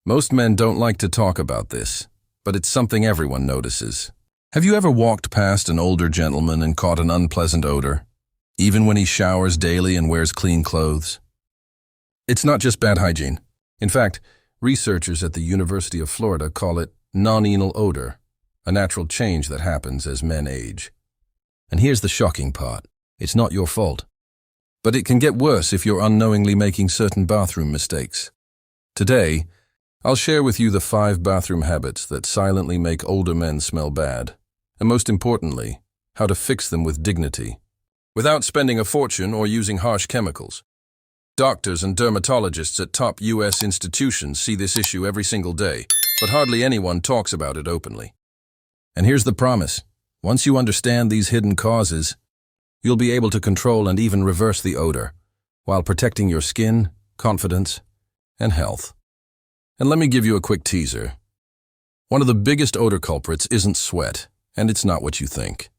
Most men don't like to talk about this, but it's something everyone notices. Have you ever walked past an older gentleman and caught an unpleasant odor, even when he showers daily and wears clean clothes? It's not just bad hygiene. In fact, researchers at the University of Florida call it non-anal odor, a natural change that happens as men age. And here's the shocking part. It's not your fault. But it can get worse if you're unknowingly making certain bathroom mistakes. Today, I'll share with you the 5 bathroom habits that silently make older men smell bad, and most importantly, how to fix them with dignity, without spending a fortune or using harsh chemicals. Doctors and dermatologists at top U.S. institutions see this issue every single day, but hardly anyone talks about it openly. And here's the promise. Once you understand these hidden causes, you'll be able to control and even reverse the odor, while protecting your skin, confidence, and health. And let me give you a quick teaser. One of the biggest odor culprits isn't sweat, and it's not what you think.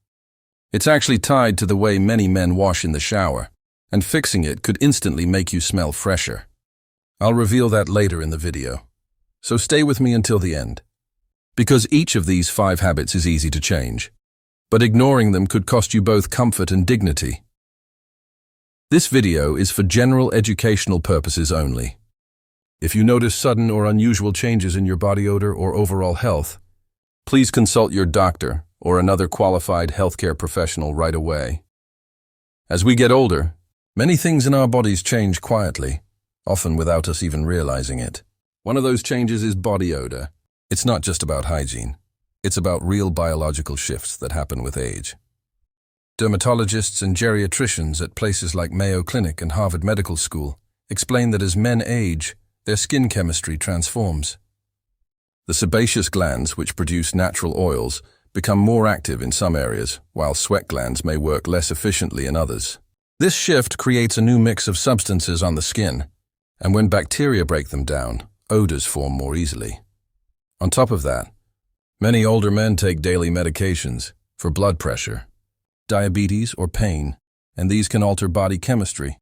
It's actually tied to the way many men wash in the shower, and fixing it could instantly make you smell fresher. I'll reveal that later in the video, so stay with me until the end. Because each of these 5 habits is easy to change, but ignoring them could cost you both comfort and dignity. This video is for general educational purposes only. If you notice sudden or unusual changes in your body odor or overall health, please consult your doctor or another qualified healthcare professional right away. As we get older, many things in our bodies change quietly, often without us even realizing it. One of those changes is body odor. It's not just about hygiene. It's about real biological shifts that happen with age. Dermatologists and geriatricians at places like Mayo Clinic and Harvard Medical School explain that as men age, their skin chemistry transforms. The sebaceous glands, which produce natural oils, become more active in some areas, while sweat glands may work less efficiently in others. This shift creates a new mix of substances on the skin, and when bacteria break them down, odors form more easily. On top of that, many older men take daily medications for blood pressure, diabetes, or pain, and these can alter body chemistry,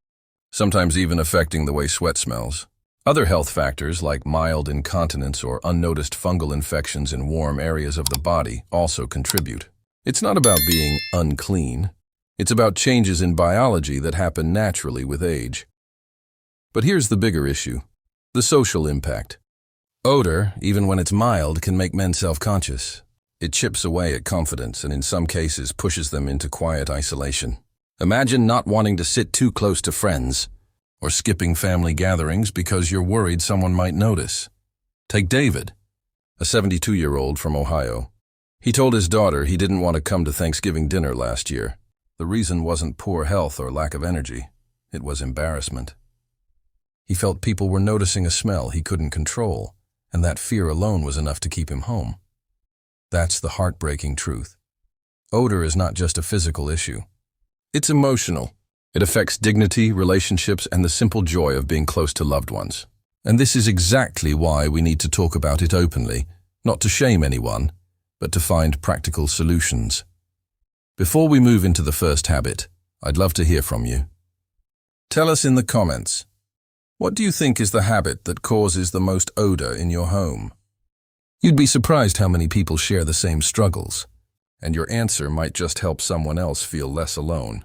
sometimes even affecting the way sweat smells. Other health factors like mild incontinence or unnoticed fungal infections in warm areas of the body also contribute. It's not about being unclean. It's about changes in biology that happen naturally with age. But here's the bigger issue: the social impact. Odor, even when it's mild, can make men self-conscious. It chips away at confidence and in some cases pushes them into quiet isolation. Imagine not wanting to sit too close to friends, or skipping family gatherings because you're worried someone might notice. Take David, a 72-year-old from Ohio. He told his daughter he didn't want to come to Thanksgiving dinner last year. The reason wasn't poor health or lack of energy. It was embarrassment. He felt people were noticing a smell he couldn't control, and that fear alone was enough to keep him home. That's the heartbreaking truth. Odor is not just a physical issue. It's emotional. It affects dignity, relationships, and the simple joy of being close to loved ones. And this is exactly why we need to talk about it openly, not to shame anyone, but to find practical solutions. Before we move into the first habit, I'd love to hear from you. Tell us in the comments, what do you think is the habit that causes the most odor in your home? You'd be surprised how many people share the same struggles, and your answer might just help someone else feel less alone.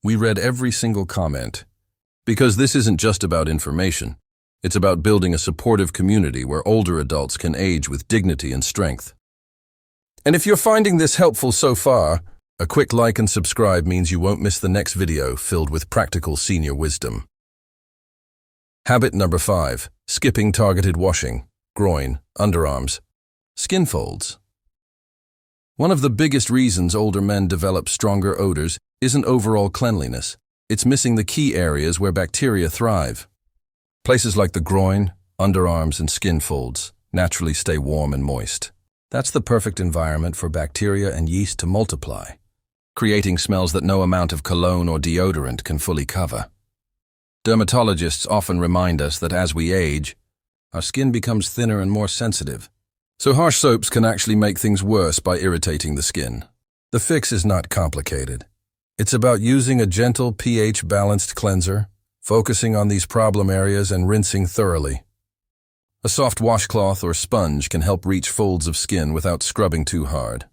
We read every single comment, because this isn't just about information. It's about building a supportive community where older adults can age with dignity and strength. And if you're finding this helpful so far, a quick like and subscribe means you won't miss the next video filled with practical senior wisdom. Habit number 5, skipping targeted washing, groin, underarms, skin folds. One of the biggest reasons older men develop stronger odors isn't overall cleanliness. It's missing the key areas where bacteria thrive. Places like the groin, underarms, and skin folds naturally stay warm and moist. That's the perfect environment for bacteria and yeast to multiply, creating smells that no amount of cologne or deodorant can fully cover. Dermatologists often remind us that as we age, our skin becomes thinner and more sensitive. So harsh soaps can actually make things worse by irritating the skin. The fix is not complicated. It's about using a gentle pH-balanced cleanser, focusing on these problem areas and rinsing thoroughly. A soft washcloth or sponge can help reach folds of skin without scrubbing too hard.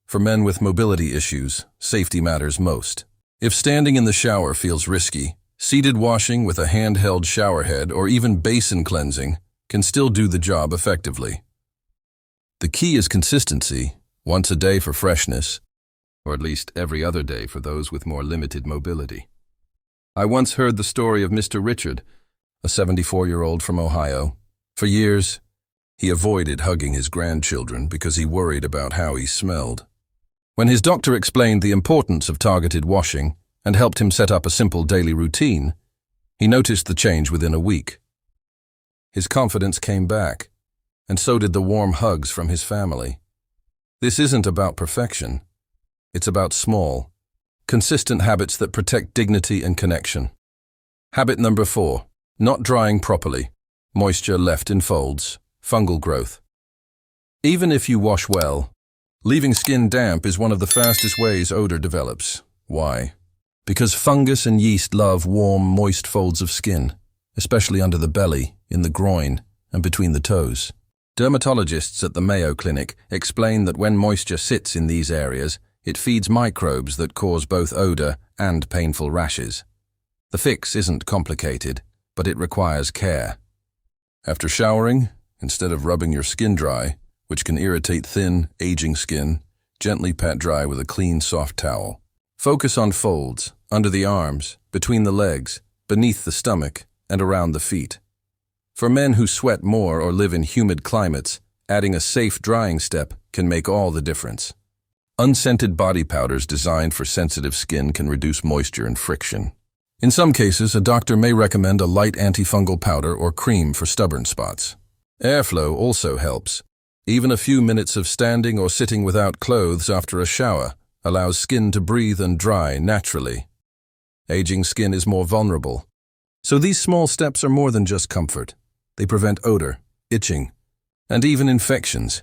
For men with mobility issues, safety matters most. If standing in the shower feels risky, seated washing with a handheld shower head or even basin cleansing can still do the job effectively. The key is consistency, once a day for freshness, or at least every other day for those with more limited mobility. I once heard the story of Mr. Richard, a 74-year-old from Ohio. For years, he avoided hugging his grandchildren because he worried about how he smelled. When his doctor explained the importance of targeted washing and helped him set up a simple daily routine, he noticed the change within a week. His confidence came back, and so did the warm hugs from his family. This isn't about perfection. It's about small, consistent habits that protect dignity and connection. Habit number 4, not drying properly. Moisture left in folds, fungal growth. Even if you wash well, leaving skin damp is one of the fastest ways odor develops. Why? Because fungus and yeast love warm, moist folds of skin, especially under the belly, in the groin, and between the toes. Dermatologists at the Mayo Clinic explain that when moisture sits in these areas, it feeds microbes that cause both odor and painful rashes. The fix isn't complicated, but it requires care. After showering, instead of rubbing your skin dry, which can irritate thin, aging skin, gently pat dry with a clean, soft towel. Focus on folds, under the arms, between the legs, beneath the stomach, and around the feet. For men who sweat more or live in humid climates, adding a safe drying step can make all the difference. Unscented body powders designed for sensitive skin can reduce moisture and friction. In some cases, a doctor may recommend a light antifungal powder or cream for stubborn spots. Airflow also helps. Even a few minutes of standing or sitting without clothes after a shower allows skin to breathe and dry naturally. Aging skin is more vulnerable, so these small steps are more than just comfort. They prevent odor, itching, and even infections.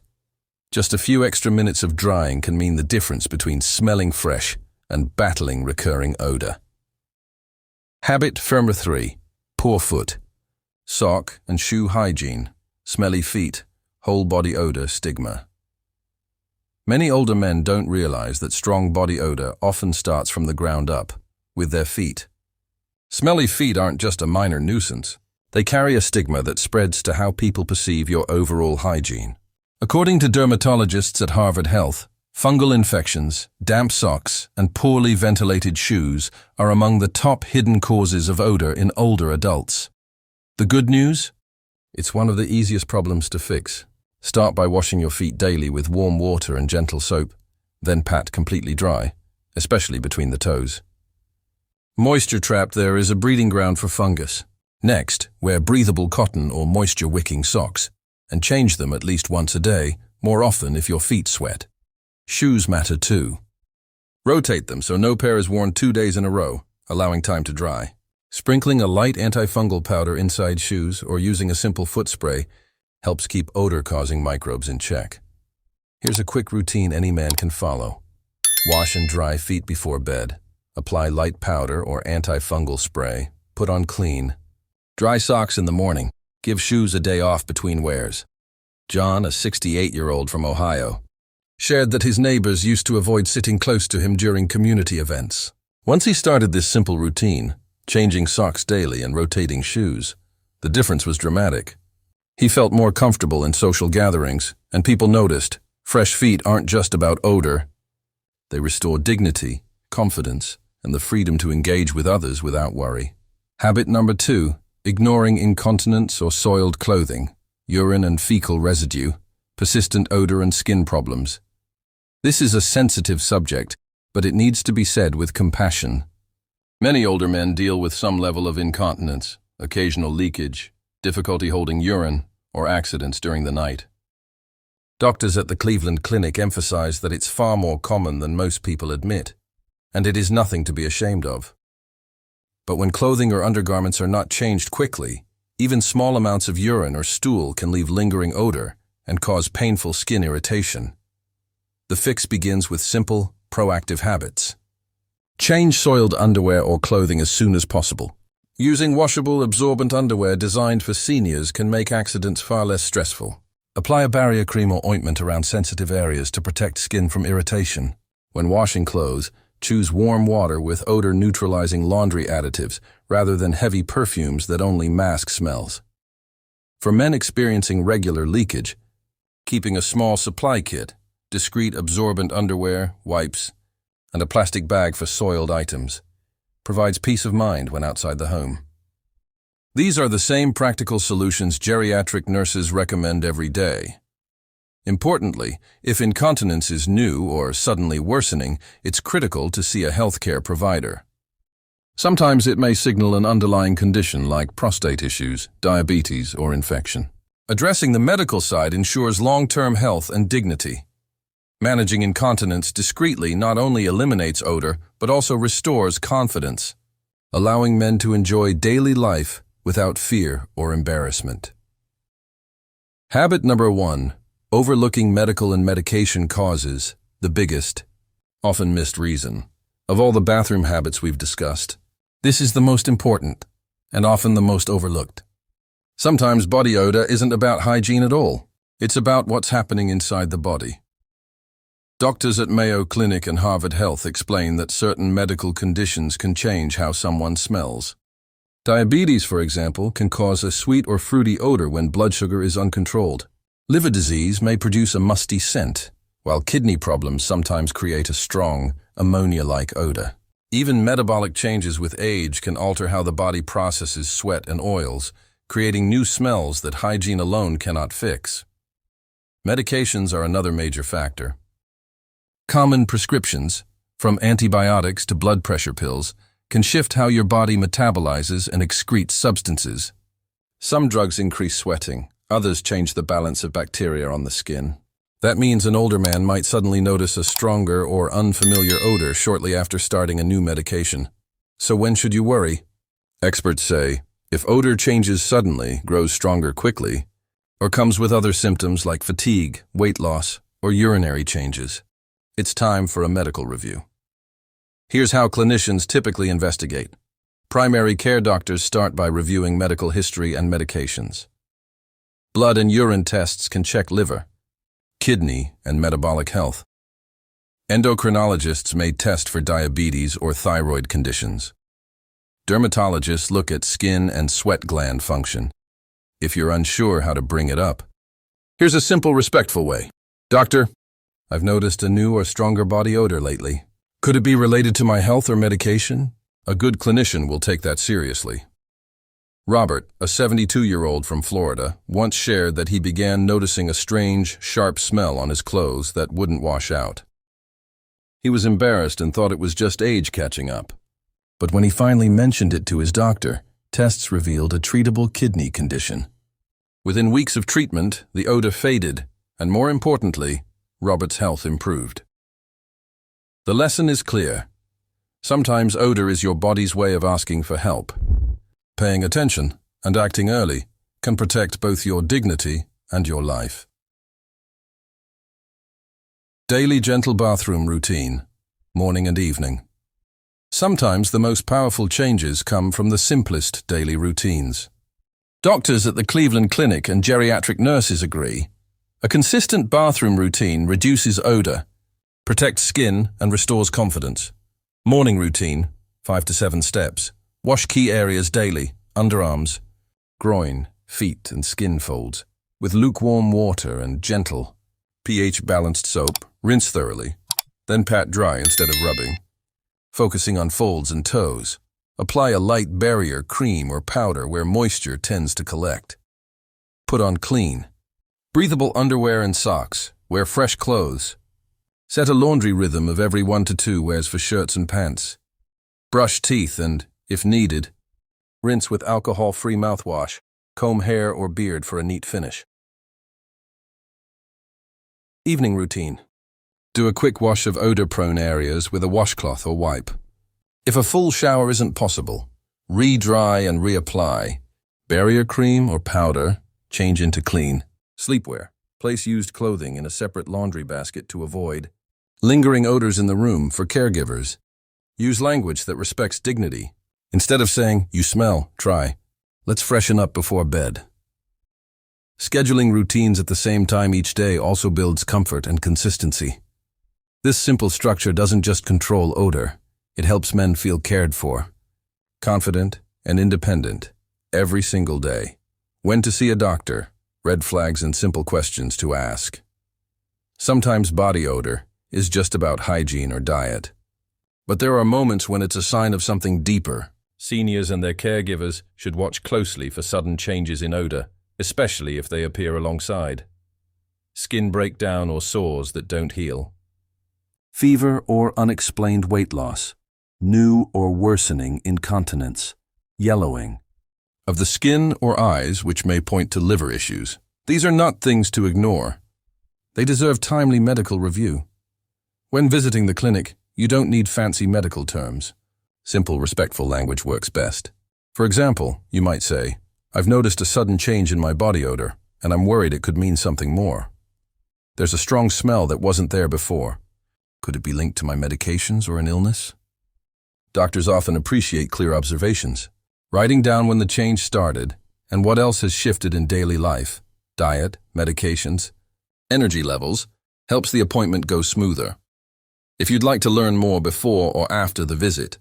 Just a few extra minutes of drying can mean the difference between smelling fresh and battling recurring odor. Habit number 3, poor foot. Sock and shoe hygiene, smelly feet, whole body odor stigma. Many older men don't realize that strong body odor often starts from the ground up, with their feet. Smelly feet aren't just a minor nuisance. They carry a stigma that spreads to how people perceive your overall hygiene. According to dermatologists at Harvard Health, fungal infections, damp socks, and poorly ventilated shoes are among the top hidden causes of odor in older adults. The good news? It's one of the easiest problems to fix. Start by washing your feet daily with warm water and gentle soap, then pat completely dry, especially between the toes. Moisture trapped there is a breeding ground for fungus. Next, wear breathable cotton or moisture-wicking socks, and change them at least once a day, more often if your feet sweat. Shoes matter too. Rotate them so no pair is worn 2 days in a row, allowing time to dry. Sprinkling a light antifungal powder inside shoes or using a simple foot spray helps keep odor-causing microbes in check. Here's a quick routine any man can follow. Wash and dry feet before bed. Apply light powder or antifungal spray. Put on clean. Dry socks in the morning. Give shoes a day off between wears. John, a 68-year-old from Ohio, shared that his neighbors used to avoid sitting close to him during community events. Once he started this simple routine, changing socks daily and rotating shoes, the difference was dramatic. He felt more comfortable in social gatherings, and people noticed fresh feet aren't just about odor. They restore dignity, confidence, and the freedom to engage with others without worry. Habit number 2, ignoring incontinence or soiled clothing, urine and fecal residue, persistent odor and skin problems. This is a sensitive subject, but it needs to be said with compassion. Many older men deal with some level of incontinence, occasional leakage, difficulty holding urine, or accidents during the night. Doctors at the Cleveland Clinic emphasize that it's far more common than most people admit, and it is nothing to be ashamed of. But when clothing or undergarments are not changed quickly, even small amounts of urine or stool can leave lingering odor and cause painful skin irritation. The fix begins with simple, proactive habits. Change soiled underwear or clothing as soon as possible. Using washable, absorbent underwear designed for seniors can make accidents far less stressful. Apply a barrier cream or ointment around sensitive areas to protect skin from irritation. When washing clothes, choose warm water with odor-neutralizing laundry additives rather than heavy perfumes that only mask smells. For men experiencing regular leakage, keeping a small supply kit, discreet absorbent underwear, wipes, and a plastic bag for soiled items provides peace of mind when outside the home. These are the same practical solutions geriatric nurses recommend every day. Importantly, if incontinence is new or suddenly worsening, it's critical to see a healthcare provider. Sometimes it may signal an underlying condition like prostate issues, diabetes, or infection. Addressing the medical side ensures long-term health and dignity. Managing incontinence discreetly not only eliminates odor, but also restores confidence, allowing men to enjoy daily life without fear or embarrassment. Habit number 1. Overlooking medical and medication causes, the biggest, often missed reason. Of all the bathroom habits we've discussed, this is the most important, and often the most overlooked. Sometimes body odor isn't about hygiene at all. It's about what's happening inside the body. Doctors at Mayo Clinic and Harvard Health explain that certain medical conditions can change how someone smells. Diabetes, for example, can cause a sweet or fruity odor when blood sugar is uncontrolled. Liver disease may produce a musty scent, while kidney problems sometimes create a strong, ammonia-like odor. Even metabolic changes with age can alter how the body processes sweat and oils, creating new smells that hygiene alone cannot fix. Medications are another major factor. Common prescriptions, from antibiotics to blood pressure pills, can shift how your body metabolizes and excretes substances. Some drugs increase sweating, others change the balance of bacteria on the skin. That means an older man might suddenly notice a stronger or unfamiliar odor shortly after starting a new medication. So when should you worry? Experts say, if odor changes suddenly, grows stronger quickly, or comes with other symptoms like fatigue, weight loss, or urinary changes, it's time for a medical review. Here's how clinicians typically investigate. Primary care doctors start by reviewing medical history and medications. Blood and urine tests can check liver, kidney, and metabolic health. Endocrinologists may test for diabetes or thyroid conditions. Dermatologists look at skin and sweat gland function. If you're unsure how to bring it up, here's a simple, respectful way. Doctor, I've noticed a new or stronger body odor lately. Could it be related to my health or medication? A good clinician will take that seriously. Robert, a 72-year-old from Florida, once shared that he began noticing a strange, sharp smell on his clothes that wouldn't wash out. He was embarrassed and thought it was just age catching up. But when he finally mentioned it to his doctor, tests revealed a treatable kidney condition. Within weeks of treatment, the odor faded, and more importantly, Robert's health improved. The lesson is clear. Sometimes odor is your body's way of asking for help. Paying attention and acting early can protect both your dignity and your life. Daily gentle bathroom routine, morning and evening. Sometimes the most powerful changes come from the simplest daily routines. Doctors at the Cleveland Clinic and geriatric nurses agree. A consistent bathroom routine reduces odor, protects skin, and restores confidence. Morning routine, 5 to 7 steps. Wash key areas daily, underarms, groin, feet, and skin folds, with lukewarm water and gentle, pH-balanced soap. Rinse thoroughly, then pat dry instead of rubbing. Focusing on folds and toes. Apply a light barrier cream or powder where moisture tends to collect. Put on clean, breathable underwear and socks. Wear fresh clothes. Set a laundry rhythm of every 1 to 2 wears for shirts and pants. Brush teeth and, if needed, rinse with alcohol-free mouthwash. Comb hair or beard for a neat finish. Evening routine. Do a quick wash of odor-prone areas with a washcloth or wipe. If a full shower isn't possible, re-dry and reapply. Barrier cream or powder, change into clean. Sleepwear. Place used clothing in a separate laundry basket to avoid lingering odors in the room for caregivers. Use language that respects dignity. Instead of saying, "You smell, try," let's freshen up before bed. Scheduling routines at the same time each day also builds comfort and consistency. This simple structure doesn't just control odor, it helps men feel cared for, confident and independent every single day. When to see a doctor, red flags and simple questions to ask. Sometimes body odor is just about hygiene or diet. But there are moments when it's a sign of something deeper. Seniors and their caregivers should watch closely for sudden changes in odor, especially if they appear alongside. Skin breakdown or sores that don't heal. Fever or unexplained weight loss. New or worsening incontinence. Yellowing. Of the skin or eyes, which may point to liver issues. These are not things to ignore. They deserve timely medical review. When visiting the clinic, you don't need fancy medical terms. Simple, respectful language works best. For example, you might say, "I've noticed a sudden change in my body odor, and I'm worried it could mean something more. There's a strong smell that wasn't there before. Could it be linked to my medications or an illness?" Doctors often appreciate clear observations. Writing down when the change started and what else has shifted in daily life, diet, medications, energy levels, helps the appointment go smoother. If you'd like to learn more before or after the visit,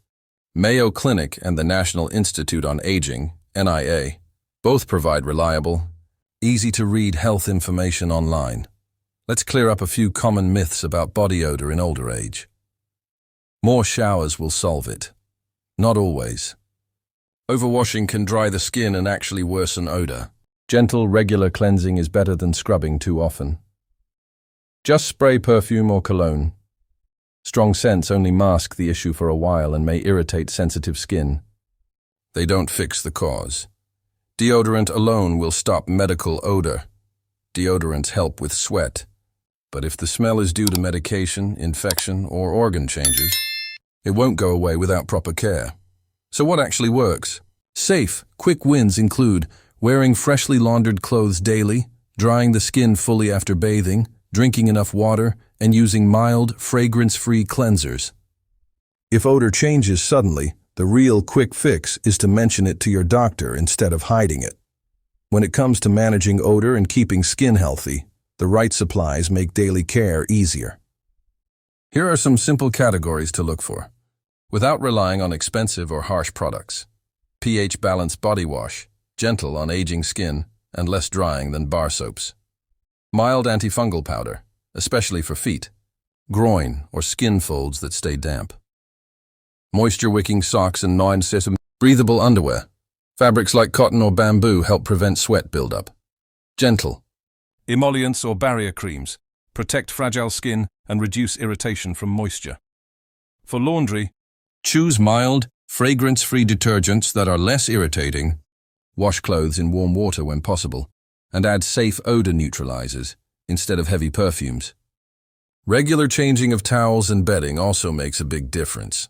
Mayo Clinic and the National Institute on Aging, NIA, both provide reliable, easy-to-read health information online. Let's clear up a few common myths about body odor in older age. More showers will solve it. Not always. Overwashing can dry the skin and actually worsen odor. Gentle, regular cleansing is better than scrubbing too often. Just spray perfume or cologne. Strong scents only mask the issue for a while and may irritate sensitive skin. They don't fix the cause. Deodorant alone will stop medical odor. Deodorants help with sweat. But if the smell is due to medication, infection, or organ changes, it won't go away without proper care. So what actually works? Safe, quick wins include wearing freshly laundered clothes daily, drying the skin fully after bathing, drinking enough water, and using mild, fragrance-free cleansers. If odor changes suddenly, the real quick fix is to mention it to your doctor instead of hiding it. When it comes to managing odor and keeping skin healthy, the right supplies make daily care easier. Here are some simple categories to look for, without relying on expensive or harsh products. pH-balanced body wash, gentle on aging skin and less drying than bar soaps. Mild antifungal powder, especially for feet, groin, or skin folds that stay damp. Moisture-wicking socks and non-system breathable underwear. Fabrics like cotton or bamboo help prevent sweat buildup. Gentle. Emollients or barrier creams protect fragile skin and reduce irritation from moisture. For laundry, choose mild, fragrance-free detergents that are less irritating. Wash clothes in warm water when possible, and add safe odor neutralizers instead of heavy perfumes. Regular changing of towels and bedding also makes a big difference.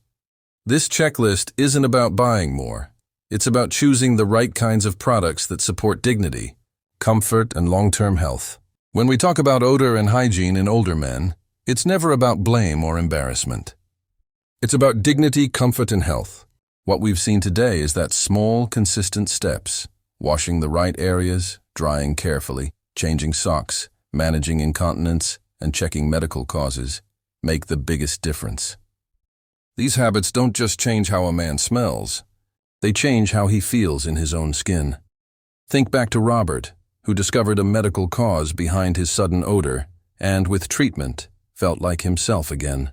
This checklist isn't about buying more. It's about choosing the right kinds of products that support dignity, comfort, and long-term health. When we talk about odor and hygiene in older men, it's never about blame or embarrassment. It's about dignity, comfort, and health. What we've seen today is that small, consistent steps, washing the right areas, drying carefully, changing socks, managing incontinence, and checking medical causes, make the biggest difference. These habits don't just change how a man smells, they change how he feels in his own skin. Think back to Robert, who discovered a medical cause behind his sudden odor, and with treatment, felt like himself again.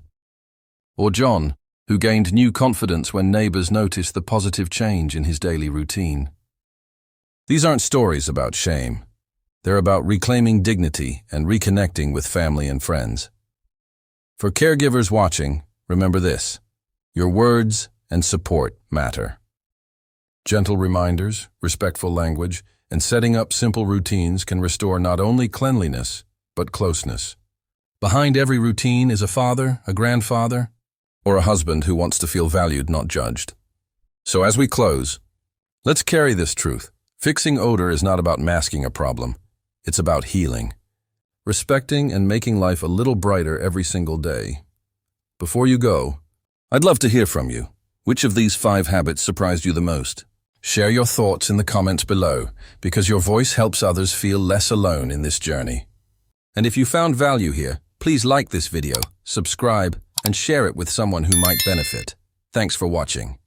Or John, who gained new confidence when neighbors noticed the positive change in his daily routine. These aren't stories about shame. They're about reclaiming dignity and reconnecting with family and friends. For caregivers watching, remember this: your words and support matter. Gentle reminders, respectful language, and setting up simple routines can restore not only cleanliness, but closeness. Behind every routine is a father, a grandfather, or a husband who wants to feel valued, not judged. So as we close, let's carry this truth. Fixing odor is not about masking a problem. It's about healing, respecting and making life a little brighter every single day. Before you go, I'd love to hear from you. Which of these 5 habits surprised you the most? Share your thoughts in the comments below, because your voice helps others feel less alone in this journey. And if you found value here, please like this video, subscribe, and share it with someone who might benefit. Thanks for watching.